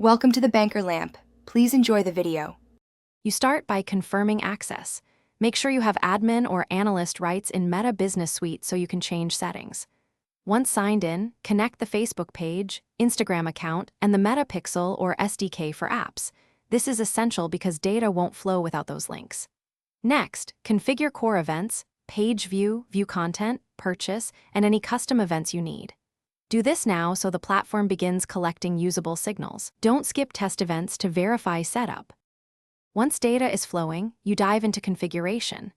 Welcome to the Banker Lamp. Please enjoy the video. You start by confirming access. Make sure you have admin or analyst rights in Meta Business Suite so you can change settings. Once signed in, connect the Facebook page, Instagram account, and the Meta Pixel or SDK for apps. This is essential because data won't flow without those links. Next, configure core events, page view, view content, purchase, and any custom events you need. Do this now so the platform begins collecting usable signals. Don't skip test events to verify setup. Once data is flowing, you dive into configuration.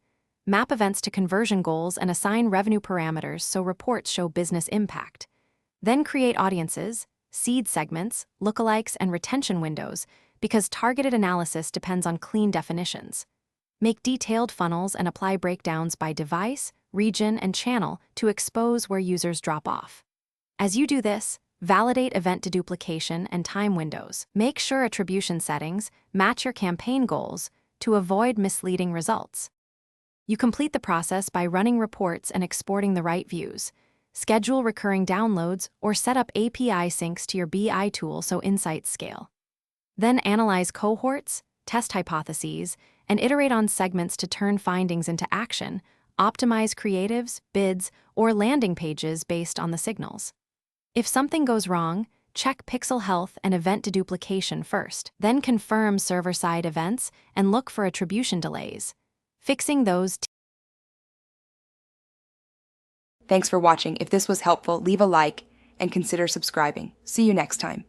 Map events to conversion goals and assign revenue parameters so reports show business impact. Then create audiences, seed segments, lookalikes, and retention windows because targeted analysis depends on clean definitions. Make detailed funnels and apply breakdowns by device, region, and channel to expose where users drop off. As you do this, validate event deduplication and time windows. Make sure attribution settings match your campaign goals to avoid misleading results. You complete the process by running reports and exporting the right views. Schedule recurring downloads or set up API syncs to your BI tool so insights scale. Then analyze cohorts, test hypotheses, and iterate on segments to turn findings into action. Optimize creatives, bids, or landing pages based on the signals. If something goes wrong, check pixel health and event deduplication first. Then confirm server-side events and look for attribution delays. Fixing those. Thanks for watching. If this was helpful, leave a like and consider subscribing. See you next time.